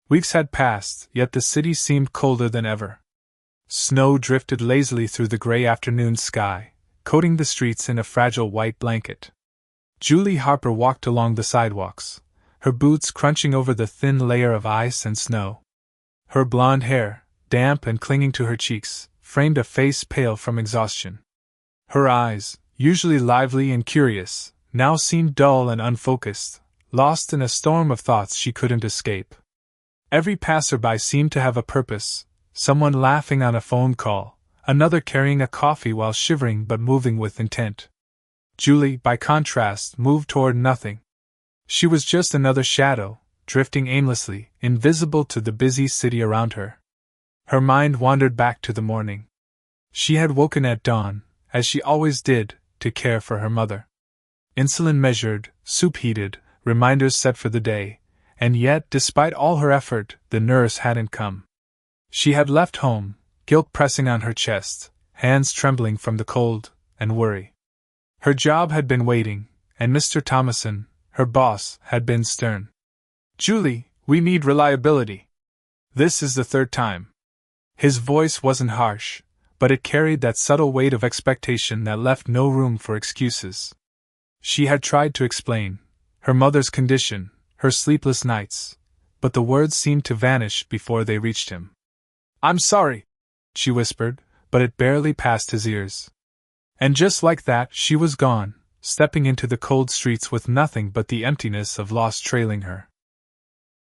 Weeks had passed, yet the city seemed colder than ever. Snow drifted lazily through the gray afternoon sky, coating the streets in a fragile white blanket. Julie Harper walked along the sidewalks, her boots crunching over the thin layer of ice and snow. Her blonde hair, damp and clinging to her cheeks, framed a face pale from exhaustion. Her eyes, usually lively and curious, now seemed dull and unfocused, lost in a storm of thoughts she couldn't escape. Every passerby seemed to have a purpose, someone laughing on a phone call, another carrying a coffee while shivering but moving with intent. Julie, by contrast, moved toward nothing. She was just another shadow, drifting aimlessly, invisible to the busy city around her. Her mind wandered back to the morning. She had woken at dawn, as she always did, to care for her mother. Insulin measured, soup heated, reminders set for the day, and yet, despite all her effort, the nurse hadn't come. She had left home, guilt pressing on her chest, hands trembling from the cold and worry. Her job had been waiting, and Mr. Thomason, her boss, had been stern. "Julie, we need reliability. This is the third time." His voice wasn't harsh, but it carried that subtle weight of expectation that left no room for excuses. She had tried to explain her mother's condition, her sleepless nights, but the words seemed to vanish before they reached him. "I'm sorry," she whispered, but it barely passed his ears. And just like that, she was gone, stepping into the cold streets with nothing but the emptiness of loss trailing her.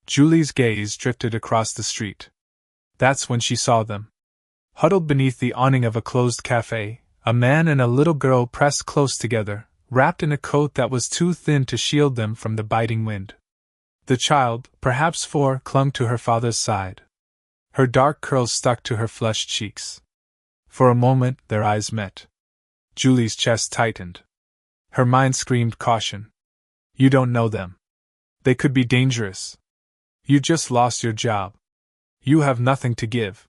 Julie's gaze drifted across the street. That's when she saw them. Huddled beneath the awning of a closed cafe, a man and a little girl pressed close together, wrapped in a coat that was too thin to shield them from the biting wind. The child, perhaps 4, clung to her father's side. Her dark curls stuck to her flushed cheeks. For a moment, their eyes met. Julie's chest tightened. Her mind screamed caution. "You don't know them. They could be dangerous. You just lost your job. You have nothing to give."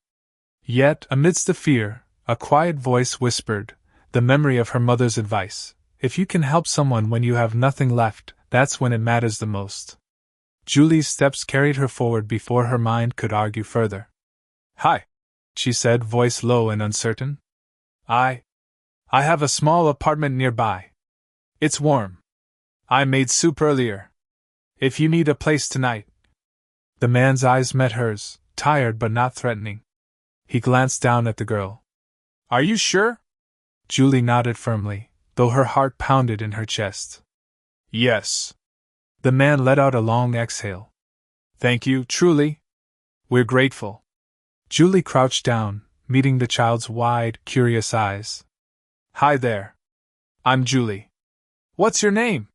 Yet, amidst the fear, a quiet voice whispered, the memory of her mother's advice: if you can help someone when you have nothing left, that's when it matters the most. Julie's steps carried her forward before her mind could argue further. "Hi," she said, voice low and uncertain. I have a small apartment nearby. It's warm. I made soup earlier. If you need a place tonight." The man's eyes met hers, tired but not threatening. He glanced down at the girl. "Are you sure?" Julie nodded firmly, though her heart pounded in her chest. "Yes." The man let out a long exhale. "Thank you, truly. We're grateful." Julie crouched down, meeting the child's wide, curious eyes. "Hi there. I'm Julie. What's your name?"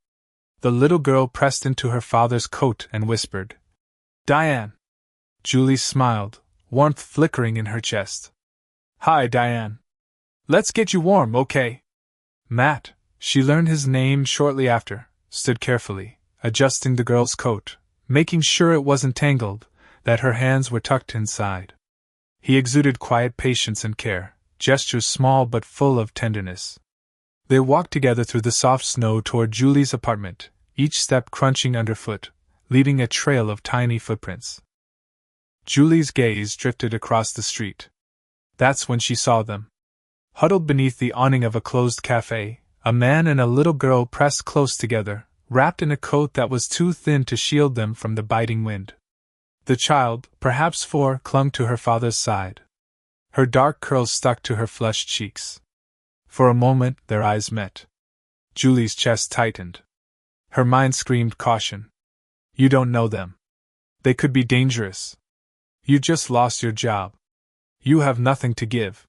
The little girl pressed into her father's coat and whispered, "Diane." Julie smiled, warmth flickering in her chest. "Hi, Diane. Let's get you warm, okay?" Matt, she learned his name shortly after, stood carefully, adjusting the girl's coat, making sure it wasn't tangled, that her hands were tucked inside. He exuded quiet patience and care, gestures small but full of tenderness. They walked together through the soft snow toward Julie's apartment, each step crunching underfoot, leaving a trail of tiny footprints. Julie's gaze drifted across the street. That's when she saw them. Huddled beneath the awning of a closed cafe, a man and a little girl pressed close together, wrapped in a coat that was too thin to shield them from the biting wind. The child, perhaps 4, clung to her father's side. Her dark curls stuck to her flushed cheeks. For a moment, their eyes met. Julie's chest tightened. Her mind screamed caution. "You don't know them. They could be dangerous. You just lost your job. You have nothing to give."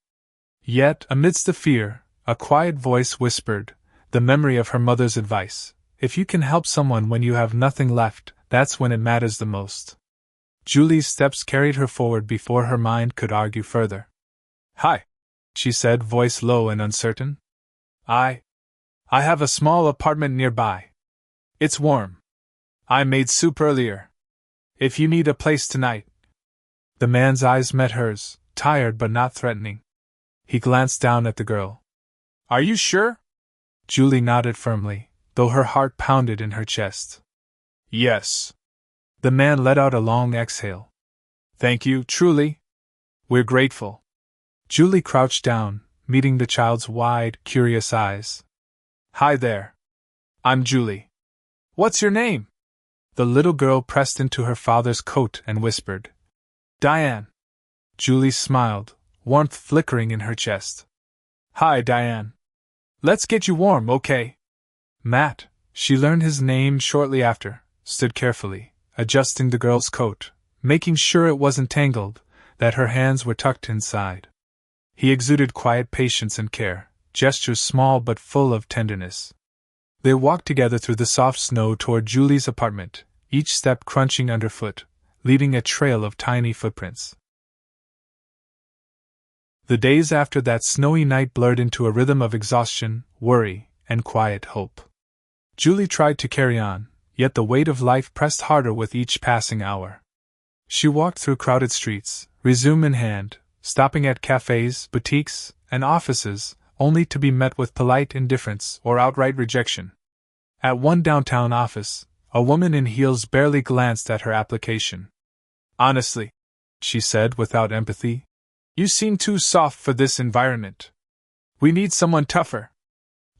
Yet, amidst the fear, a quiet voice whispered, the memory of her mother's advice: if you can help someone when you have nothing left, that's when it matters the most. Julie's steps carried her forward before her mind could argue further. "Hi," she said, voice low and uncertain. I have a small apartment nearby. It's warm. I made soup earlier. If you need a place tonight." The man's eyes met hers, tired but not threatening. He glanced down at the girl. "Are you sure?" Julie nodded firmly, though her heart pounded in her chest. "Yes." The man let out a long exhale. Thank you, truly. We're grateful. Julie crouched down, meeting the child's wide, curious eyes. Hi there. I'm Julie. What's your name? The little girl pressed into her father's coat and whispered, Diane. Julie smiled, warmth flickering in her chest. Hi, Diane. Let's get you warm, okay? Matt, she learned his name shortly after, stood carefully, adjusting the girl's coat, making sure it wasn't tangled, that her hands were tucked inside. He exuded quiet patience and care, gestures small but full of tenderness. They walked together through the soft snow toward Julie's apartment, each step crunching underfoot, leaving a trail of tiny footprints. The days after that snowy night blurred into a rhythm of exhaustion, worry, and quiet hope. Julie tried to carry on, yet the weight of life pressed harder with each passing hour. She walked through crowded streets, resume in hand, stopping at cafes, boutiques, and offices, only to be met with polite indifference or outright rejection. At one downtown office, a woman in heels barely glanced at her application. Honestly, she said without empathy, you seem too soft for this environment. We need someone tougher.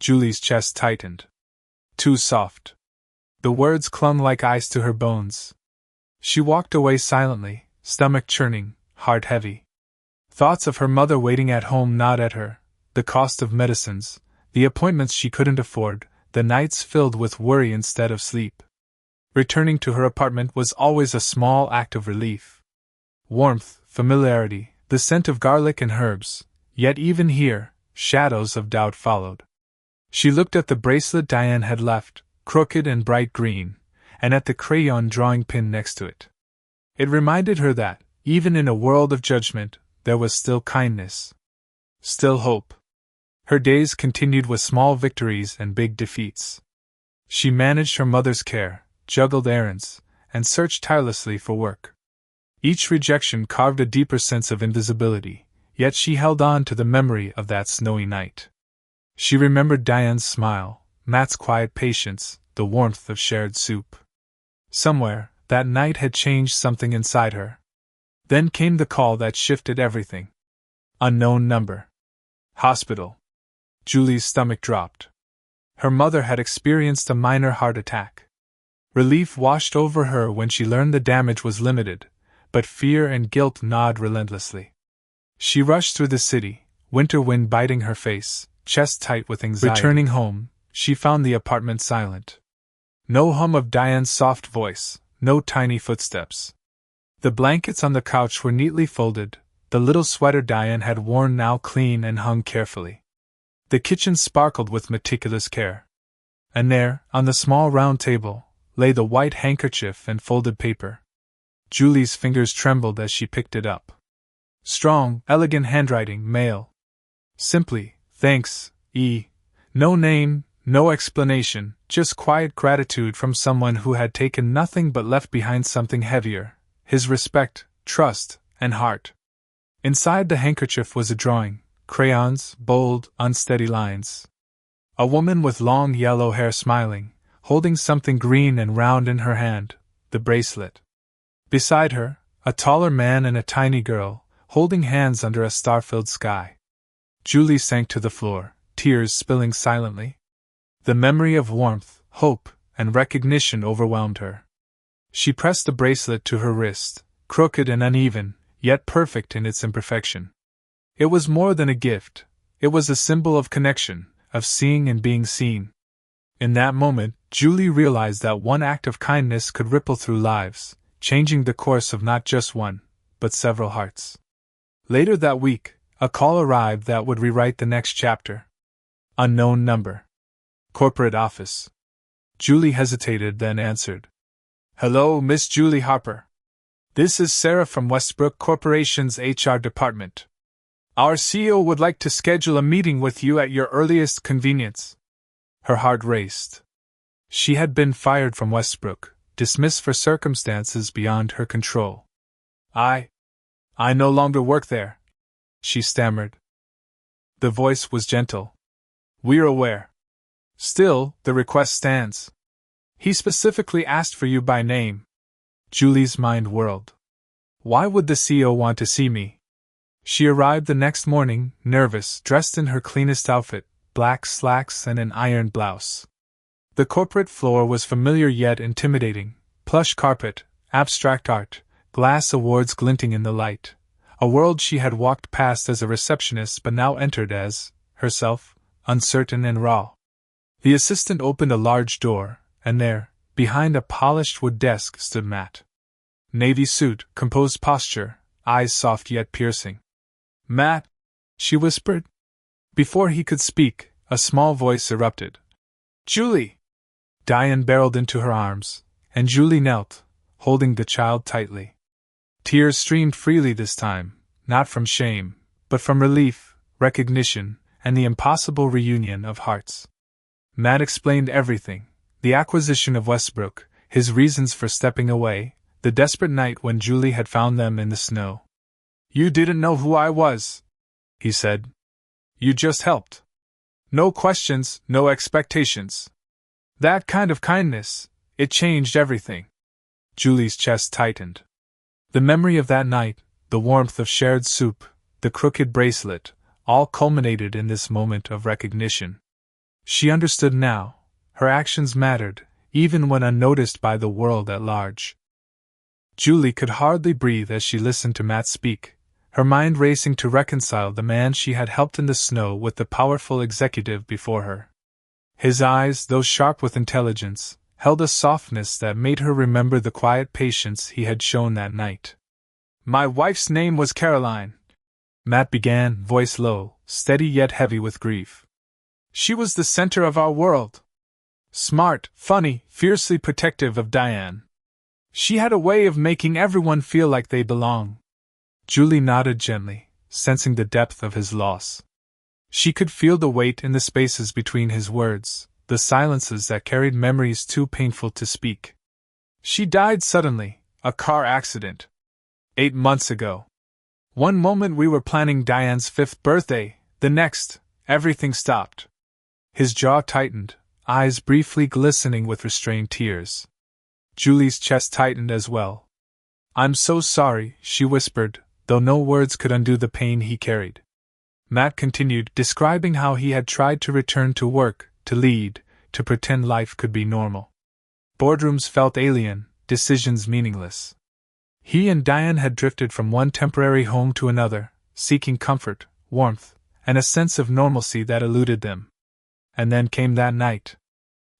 Julie's chest tightened. Too soft. The words clung like ice to her bones. She walked away silently, stomach churning, heart heavy. Thoughts of her mother waiting at home gnawed at her, the cost of medicines, the appointments she couldn't afford, the nights filled with worry instead of sleep. Returning to her apartment was always a small act of relief. Warmth, familiarity, the scent of garlic and herbs, yet even here, shadows of doubt followed. She looked at the bracelet Diane had left, crooked and bright green, and at the crayon drawing pin next to it. It reminded her that, even in a world of judgment, there was still kindness. Still hope. Her days continued with small victories and big defeats. She managed her mother's care, juggled errands, and searched tirelessly for work. Each rejection carved a deeper sense of invisibility, yet she held on to the memory of that snowy night. She remembered Diane's smile, Matt's quiet patience, the warmth of shared soup. Somewhere, that night had changed something inside her. Then came the call that shifted everything. Unknown number. Hospital. Julie's stomach dropped. Her mother had experienced a minor heart attack. Relief washed over her when she learned the damage was limited, but fear and guilt gnawed relentlessly. She rushed through the city, winter wind biting her face, chest tight with anxiety. Returning home, she found the apartment silent. No hum of Diane's soft voice, no tiny footsteps. The blankets on the couch were neatly folded, the little sweater Diane had worn now clean and hung carefully. The kitchen sparkled with meticulous care. And there, on the small round table, lay the white handkerchief and folded paper. Julie's fingers trembled as she picked it up. Strong, elegant handwriting, male. Simply, thanks, E. No name, no explanation, just quiet gratitude from someone who had taken nothing but left behind something heavier, his respect, trust, and heart. Inside the handkerchief was a drawing, crayons, bold, unsteady lines. A woman with long yellow hair smiling, holding something green and round in her hand, the bracelet. Beside her, a taller man and a tiny girl, holding hands under a star-filled sky. Julie sank to the floor, tears spilling silently. The memory of warmth, hope, and recognition overwhelmed her. She pressed the bracelet to her wrist, crooked and uneven, yet perfect in its imperfection. It was more than a gift, it was a symbol of connection, of seeing and being seen. In that moment, Julie realized that one act of kindness could ripple through lives, changing the course of not just one, but several hearts. Later that week, a call arrived that would rewrite the next chapter. Unknown number. Corporate office. Julie hesitated, then answered. Hello, Miss Julie Harper. This is Sarah from Westbrook Corporation's HR department. Our CEO would like to schedule a meeting with you at your earliest convenience. Her heart raced. She had been fired from Westbrook, dismissed for circumstances beyond her control. I no longer work there, she stammered. The voice was gentle. We're aware. Still, the request stands. He specifically asked for you by name. Julie's mind whirled. Why would the CEO want to see me? She arrived the next morning, nervous, dressed in her cleanest outfit, black slacks and an ironed blouse. The corporate floor was familiar yet intimidating, plush carpet, abstract art, glass awards glinting in the light. A world she had walked past as a receptionist but now entered as, herself, uncertain and raw. The assistant opened a large door, and there, behind a polished wood desk, stood Matt. Navy suit, composed posture, eyes soft yet piercing. "Matt," she whispered. Before he could speak, a small voice erupted. "Julie!" Diane barreled into her arms, and Julie knelt, holding the child tightly. Tears streamed freely this time, not from shame, but from relief, recognition, and the impossible reunion of hearts. Matt explained everything: the acquisition of Westbrook, his reasons for stepping away, the desperate night when Julie had found them in the snow. "You didn't know who I was," he said. "You just helped. No questions, no expectations. That kind of kindness, it changed everything." Julie's chest tightened. The memory of that night, the warmth of shared soup, the crooked bracelet, all culminated in this moment of recognition. She understood now. Her actions mattered, even when unnoticed by the world at large. Julie could hardly breathe as she listened to Matt speak, her mind racing to reconcile the man she had helped in the snow with the powerful executive before her. His eyes, though sharp with intelligence, held a softness that made her remember the quiet patience he had shown that night. "My wife's name was Caroline," Matt began, voice low, steady yet heavy with grief. "She was the center of our world. Smart, funny, fiercely protective of Diane. She had a way of making everyone feel like they belong." Julie nodded gently, sensing the depth of his loss. She could feel the weight in the spaces between his words, the silences that carried memories too painful to speak. "She died suddenly, a car accident. 8 months ago. One moment we were planning Diane's 5th birthday, the next, everything stopped." His jaw tightened, eyes briefly glistening with restrained tears. Julie's chest tightened as well. "I'm so sorry," she whispered, though no words could undo the pain he carried. Matt continued, describing how he had tried to return to work, to lead, to pretend life could be normal. Boardrooms felt alien, decisions meaningless. He and Diane had drifted from one temporary home to another, seeking comfort, warmth, and a sense of normalcy that eluded them. And then came that night.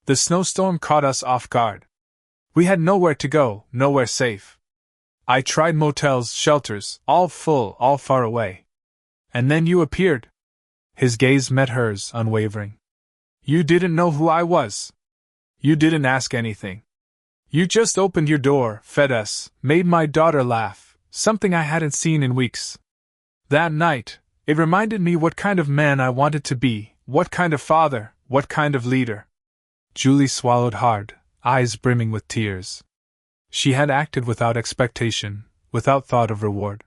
The snowstorm caught us off guard. We had nowhere to go, nowhere safe. I tried motels, shelters, all full, all far away. And then you appeared. His gaze met hers, unwavering. You didn't know who I was. You didn't ask anything. You just opened your door, fed us, made my daughter laugh, something I hadn't seen in weeks. That night, it reminded me what kind of man I wanted to be, what kind of father, what kind of leader. Julie swallowed hard, eyes brimming with tears. She had acted without expectation, without thought of reward.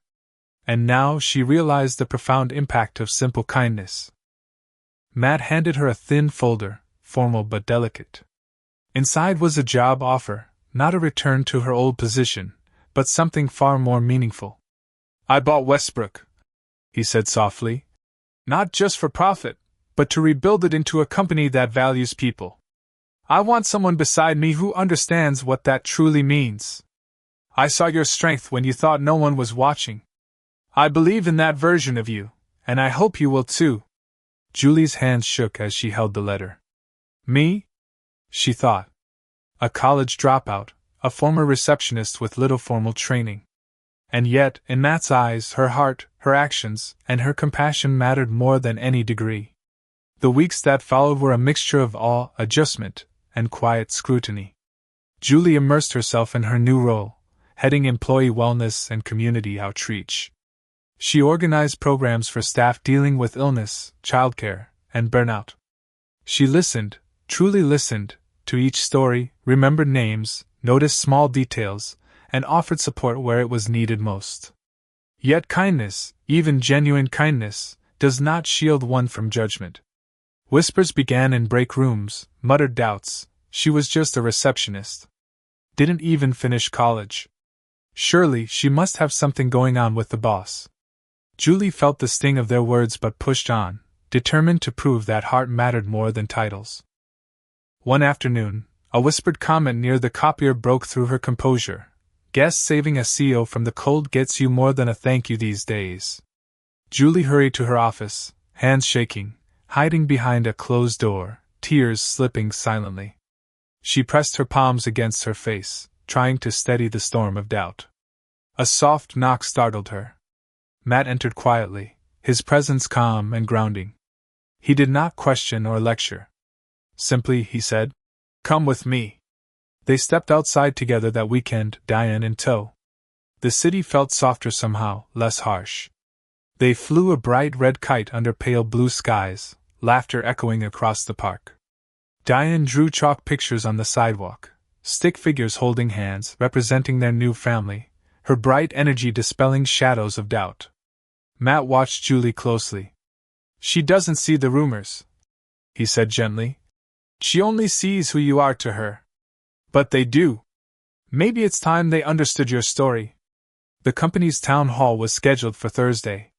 And now she realized the profound impact of simple kindness. Matt handed her a thin folder, formal but delicate. Inside was a job offer, not a return to her old position, but something far more meaningful. I bought Westbrook, he said softly. Not just for profit, but to rebuild it into a company that values people. I want someone beside me who understands what that truly means. I saw your strength when you thought no one was watching. I believe in that version of you, and I hope you will too. Julie's hands shook as she held the letter. Me? She thought. A college dropout, a former receptionist with little formal training. And yet, in Matt's eyes, her heart, her actions, and her compassion mattered more than any degree. The weeks that followed were a mixture of awe, adjustment, and quiet scrutiny. Julie immersed herself in her new role, heading employee wellness and community outreach. She organized programs for staff dealing with illness, childcare, and burnout. She listened, truly listened, to each story, remembered names, noticed small details, and offered support where it was needed most. Yet kindness, even genuine kindness, does not shield one from judgment. Whispers began in break rooms, muttered doubts. She was just a receptionist. Didn't even finish college. Surely she must have something going on with the boss. Julie felt the sting of their words but pushed on, determined to prove that heart mattered more than titles. One afternoon, a whispered comment near the copier broke through her composure. Guess saving a CEO from the cold gets you more than a thank you these days. Julie hurried to her office, hands shaking, hiding behind a closed door, tears slipping silently. She pressed her palms against her face, trying to steady the storm of doubt. A soft knock startled her. Matt entered quietly, his presence calm and grounding. He did not question or lecture. Simply, he said, "Come with me." They stepped outside together that weekend, Diane in tow. The city felt softer somehow, less harsh. They flew a bright red kite under pale blue skies, laughter echoing across the park. Diane drew chalk pictures on the sidewalk, stick figures holding hands, representing their new family, her bright energy dispelling shadows of doubt. Matt watched Julie closely. "She doesn't see the rumors," he said gently. "She only sees who you are to her." "But they do. Maybe it's time they understood your story." The company's town hall was scheduled for Thursday.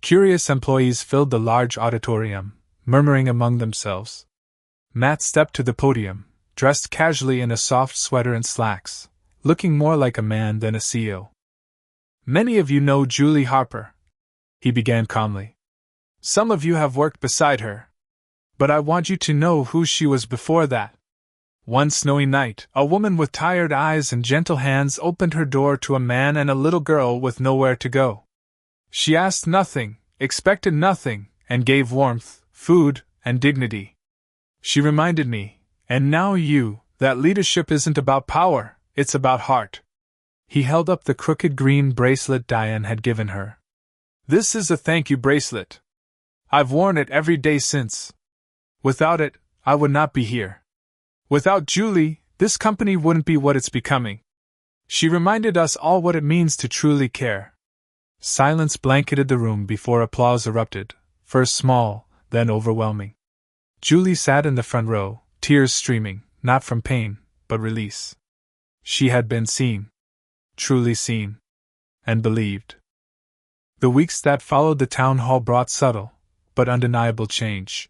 Curious employees filled the large auditorium, murmuring among themselves. Matt stepped to the podium, dressed casually in a soft sweater and slacks, looking more like a man than a CEO. "Many of you know Julie Harper," he began calmly. "Some of you have worked beside her. But I want you to know who she was before that." One snowy night, a woman with tired eyes and gentle hands opened her door to a man and a little girl with nowhere to go. She asked nothing, expected nothing, and gave warmth, food, and dignity. She reminded me, and now you, that leadership isn't about power, it's about heart. He held up the crooked green bracelet Diane had given her. "This is a thank you bracelet. I've worn it every day since. Without it, I would not be here. Without Julie, this company wouldn't be what it's becoming. She reminded us all what it means to truly care." Silence blanketed the room before applause erupted, first small, then overwhelming. Julie sat in the front row, tears streaming, not from pain, but release. She had been seen. Truly seen. And believed. The weeks that followed the town hall brought subtle, but undeniable change.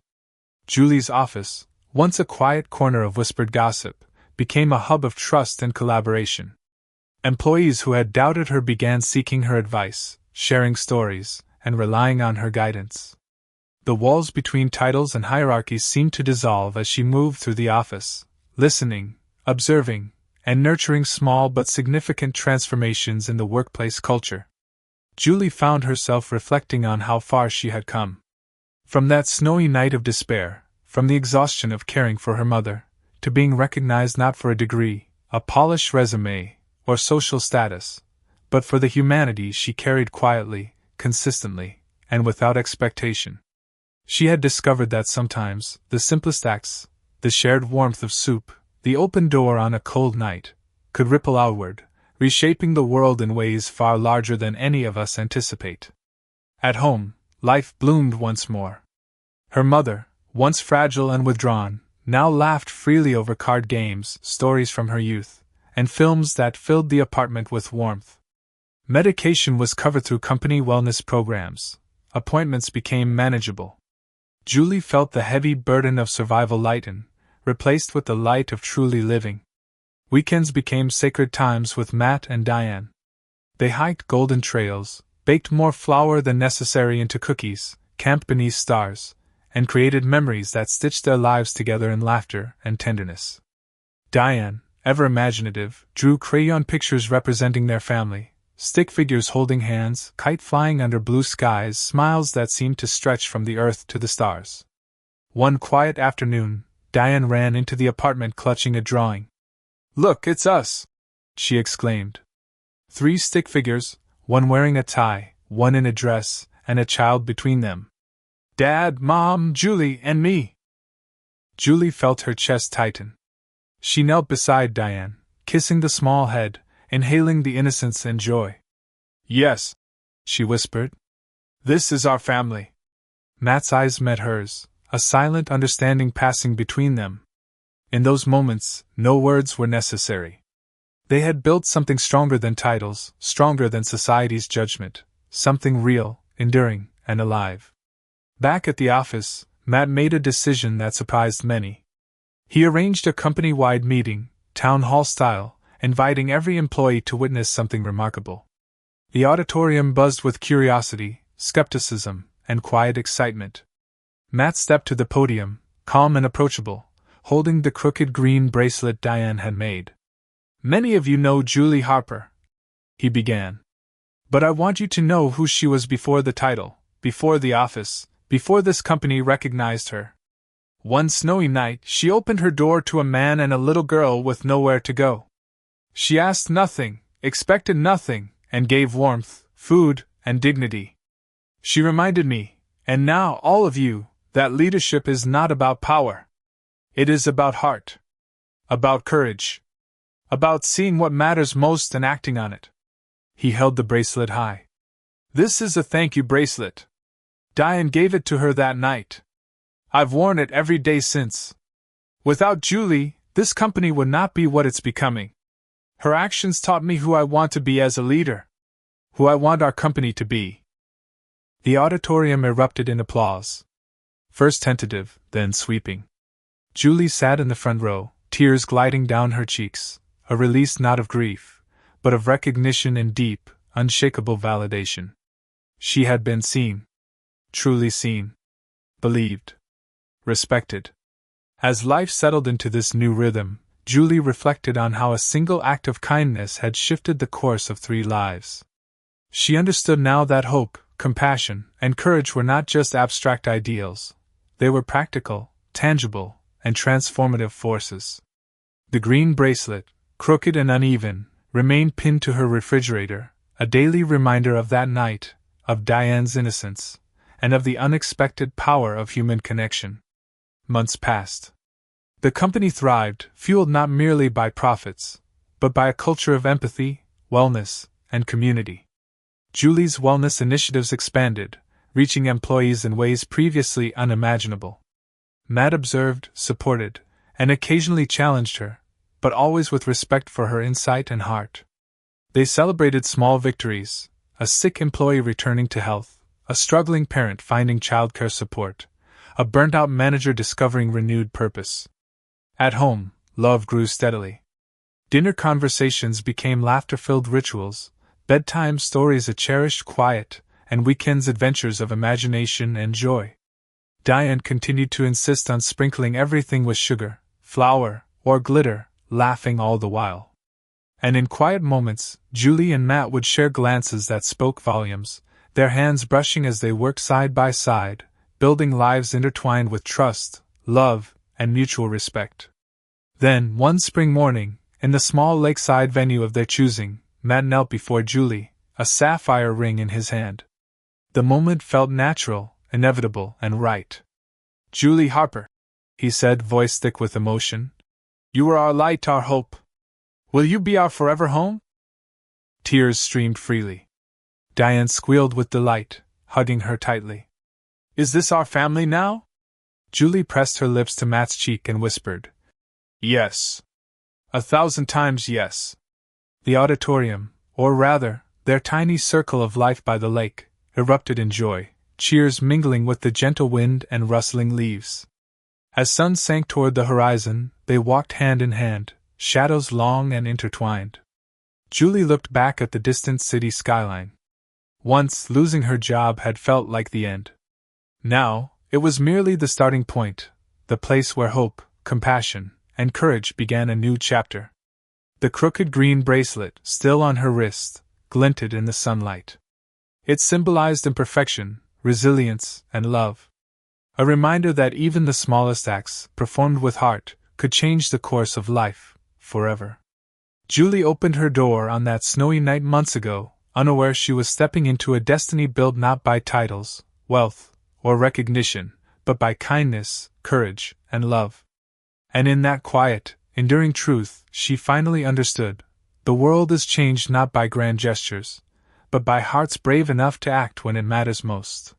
Julie's office, once a quiet corner of whispered gossip, became a hub of trust and collaboration. Employees who had doubted her began seeking her advice, sharing stories, and relying on her guidance. The walls between titles and hierarchies seemed to dissolve as she moved through the office, listening, observing, and nurturing small but significant transformations in the workplace culture. Julie found herself reflecting on how far she had come. From that snowy night of despair, from the exhaustion of caring for her mother, to being recognized not for a degree, a polished resume, or social status, but for the humanity she carried quietly, consistently, and without expectation. She had discovered that sometimes, the simplest acts, the shared warmth of soup, the open door on a cold night, could ripple outward, reshaping the world in ways far larger than any of us anticipate. At home, life bloomed once more. Her mother, once fragile and withdrawn, now laughed freely over card games, stories from her youth, and films that filled the apartment with warmth. Medication was covered through company wellness programs. Appointments became manageable. Julie felt the heavy burden of survival lighten, replaced with the light of truly living. Weekends became sacred times with Matt and Diane. They hiked golden trails, baked more flour than necessary into cookies, camped beneath stars, and created memories that stitched their lives together in laughter and tenderness. Diane, ever imaginative, drew crayon pictures representing their family, stick figures holding hands, kite flying under blue skies, smiles that seemed to stretch from the earth to the stars. One quiet afternoon, Diane ran into the apartment clutching a drawing. "Look, it's us!" she exclaimed. 3 stick figures, one wearing a tie, one in a dress, and a child between them. "Dad, Mom, Julie, and me." Julie felt her chest tighten. She knelt beside Diane, kissing the small head, inhaling the innocence and joy. "Yes," she whispered. "This is our family." Matt's eyes met hers, a silent understanding passing between them. In those moments, no words were necessary. They had built something stronger than titles, stronger than society's judgment, something real, enduring, and alive. Back at the office, Matt made a decision that surprised many. He arranged a company-wide meeting, town hall style, inviting every employee to witness something remarkable. The auditorium buzzed with curiosity, skepticism, and quiet excitement. Matt stepped to the podium, calm and approachable, holding the crooked green bracelet Diane had made. "Many of you know Julie Harper," he began. "But I want you to know who she was before the title, before the office, before this company recognized her. One snowy night, she opened her door to a man and a little girl with nowhere to go. She asked nothing, expected nothing, and gave warmth, food, and dignity. She reminded me, and now all of you, that leadership is not about power. It is about heart. About courage. About seeing what matters most and acting on it." He held the bracelet high. "This is a thank you bracelet. Diane gave it to her that night. I've worn it every day since. Without Julie, this company would not be what it's becoming. Her actions taught me who I want to be as a leader. Who I want our company to be." The auditorium erupted in applause. First tentative, then sweeping. Julie sat in the front row, tears gliding down her cheeks, a release not of grief, but of recognition and deep, unshakable validation. She had been seen. Truly seen. Believed. Respected. As life settled into this new rhythm, Julie reflected on how a single act of kindness had shifted the course of 3 lives. She understood now that hope, compassion, and courage were not just abstract ideals. They were practical, tangible, and transformative forces. The green bracelet, crooked and uneven, remained pinned to her refrigerator, a daily reminder of that night, of Diane's innocence, and of the unexpected power of human connection. Months passed. The company thrived, fueled not merely by profits, but by a culture of empathy, wellness, and community. Julie's wellness initiatives expanded, reaching employees in ways previously unimaginable. Matt observed, supported, and occasionally challenged her, but always with respect for her insight and heart. They celebrated small victories, a sick employee returning to health, a struggling parent finding childcare support, a burnt-out manager discovering renewed purpose. At home, love grew steadily. Dinner conversations became laughter-filled rituals, bedtime stories a cherished quiet, and weekends adventures of imagination and joy. Diane continued to insist on sprinkling everything with sugar, flour, or glitter, laughing all the while. And in quiet moments, Julie and Matt would share glances that spoke volumes, their hands brushing as they worked side by side, building lives intertwined with trust, love, and mutual respect. Then, one spring morning, in the small lakeside venue of their choosing, Matt knelt before Julie, a sapphire ring in his hand. The moment felt natural, inevitable, and right. "Julie Harper," he said, voice thick with emotion, "you are our light, our hope. Will you be our forever home?" Tears streamed freely. Diane squealed with delight, hugging her tightly. "Is this our family now?" Julie pressed her lips to Matt's cheek and whispered, "Yes. 1,000 times yes." The auditorium, or rather, their tiny circle of life by the lake, erupted in joy, cheers mingling with the gentle wind and rustling leaves. As sun sank toward the horizon, they walked hand in hand, shadows long and intertwined. Julie looked back at the distant city skyline. Once, losing her job had felt like the end. Now, it was merely the starting point, the place where hope, compassion, and courage began a new chapter. The crooked green bracelet, still on her wrist, glinted in the sunlight. It symbolized imperfection, resilience, and love. A reminder that even the smallest acts, performed with heart, could change the course of life, forever. Julie opened her door on that snowy night months ago, unaware she was stepping into a destiny built not by titles, wealth, or recognition, but by kindness, courage, and love. And in that quiet, enduring truth, she finally understood: the world is changed not by grand gestures, but by hearts brave enough to act when it matters most.